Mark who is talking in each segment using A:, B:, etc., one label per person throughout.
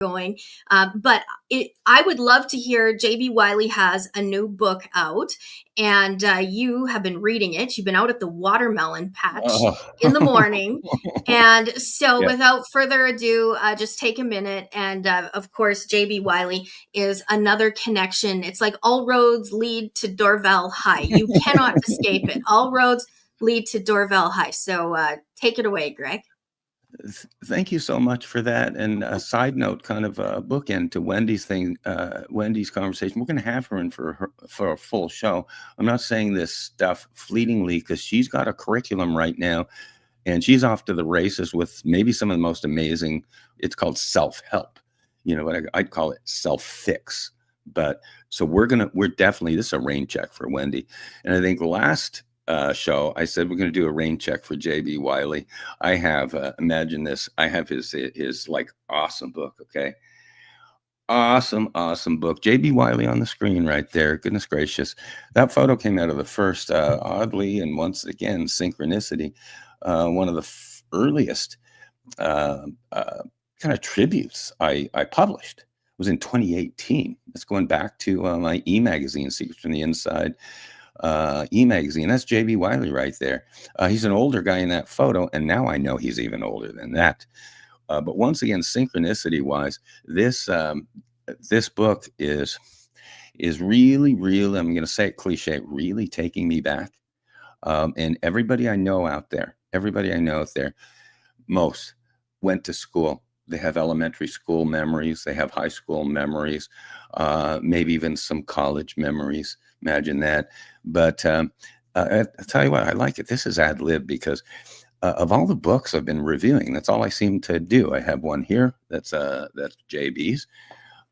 A: going. But I would love to hear. JB Wiley has a new book out, and you have been reading it. You've been out at the watermelon patch
B: Oh.
A: in the morning. And so,
B: Yeah.
A: without further ado, just take a minute. And of course, JB Wiley is another connection. It's like all roads lead to Dorval High. You cannot escape it. All roads lead to Dorval High. So, take it away, Greg.
B: Thank you so much for that. And a side note, kind of a bookend to Wendy's thing, Wendy's conversation. We're going to have her in for a full show. I'm not saying this stuff fleetingly because she's got a curriculum right now, and she's off to the races with maybe some of the most amazing. It's called self-help, but I'd call it self-fix. But so we're definitely, this is a rain check for Wendy. And I think last show, I said we're going to do a rain check for JB Wiley. I have, imagine this, I have his like awesome book, okay? Awesome book. JB Wiley on the screen right there. Goodness gracious. That photo came out of the first, oddly, and once again, synchronicity, one of the earliest kind of tributes I published. It was in 2018. It's going back to my e-magazine, Secrets from the Inside e-magazine. That's JB Wiley right there. He's an older guy in that photo, and now I know he's even older than that. But once again, synchronicity wise, this book is really, I'm going to say it cliche, really taking me back. And everybody I know out there, most went to school. They have elementary school memories. They have high school memories, maybe even some college memories. Imagine that. But I'll tell you what, I like it. This is ad lib because of all the books I've been reviewing, that's all I seem to do. I have one here that's JB's.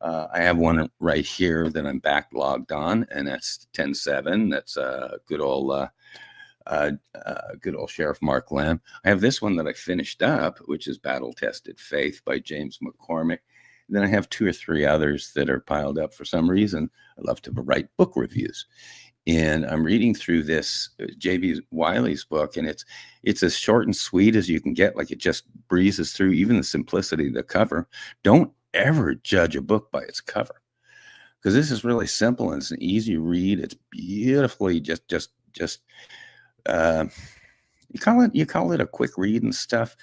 B: I have one right here that I'm backlogged on, and that's 10-7. That's good old Sheriff Mark Lamb. I have this one that I finished up, which is Battle Tested Faith by James McCormick. And then I have 2 or 3 others that are piled up for some reason. I love to write book reviews. And I'm reading through this J.B. Wiley's book, and it's as short and sweet as you can get. Like, it just breezes through, even the simplicity of the cover. Don't ever judge a book by its cover, because this is really simple and it's an easy read. It's beautifully just you call it a quick read and stuff.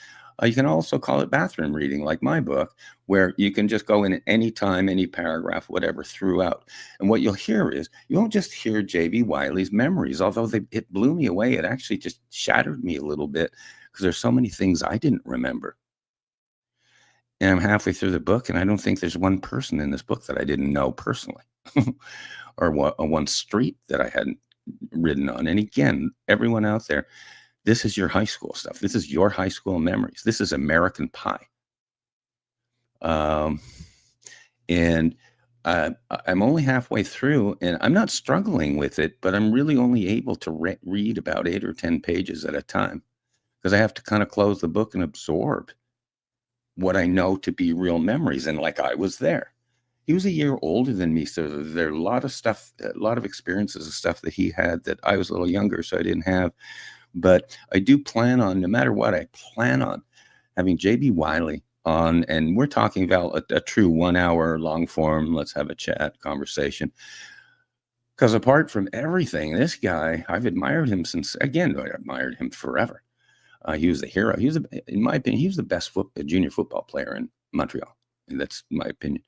B: You can also call it bathroom reading, like my book, where you can just go in at any time, any paragraph, whatever, throughout. And what you'll hear is, you won't just hear J.B. Wiley's memories, although it blew me away. It actually just shattered me a little bit, because there's so many things I didn't remember. And I'm halfway through the book, and I don't think there's one person in this book that I didn't know personally, or one street that I hadn't ridden on. And again, everyone out there, this is your high school stuff. This is your high school memories. This is American Pie. And I'm only halfway through, and I'm not struggling with it, but I'm really only able to read about 8 or 10 pages at a time, because I have to kind of close the book and absorb what I know to be real memories. And like, I was there. He was a year older than me, so there are a lot of stuff, a lot of experiences and stuff that he had that I was a little younger, so I didn't have. But I do plan on, no matter what, I plan on having JB Wiley on, and we're talking about a true 1 hour long form, let's have a chat conversation. Because apart from everything, this guy, I've admired him since, again, I admired him forever. He was the hero. He was, in my opinion, he was the best junior football player in Montreal. And that's my opinion.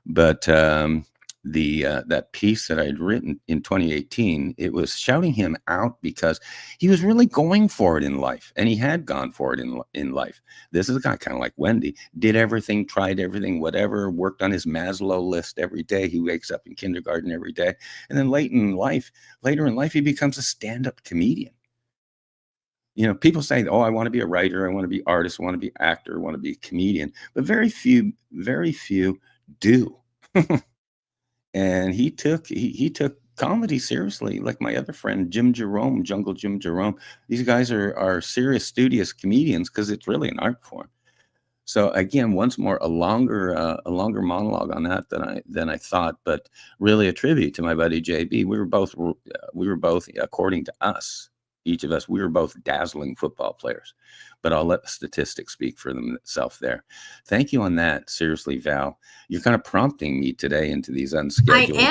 B: But that piece that I'd written in 2018, it was shouting him out because he was really going for it in life, and he had gone for it in life. This is a guy kind of like Wendy, did everything, tried everything, whatever, worked on his Maslow list every day. He wakes up in kindergarten every day, and then later in life, he becomes a stand-up comedian. People say, "Oh, I want to be a writer, I want to be artist, I want to be actor, I want to be a comedian," but very few do. And he took comedy seriously, like my other friend Jim Jerome, Jungle Jim Jerome. These guys are serious, studious comedians, because it's really an art form. So again, once more, a longer monologue on that than I thought, but really a tribute to my buddy JB. We were both, according to us, each of us, we were both dazzling football players, but I'll let the statistics speak for themselves there. Thank you on that. Seriously, Val, you're kind of prompting me today into these
A: I
B: unscheduled
A: am.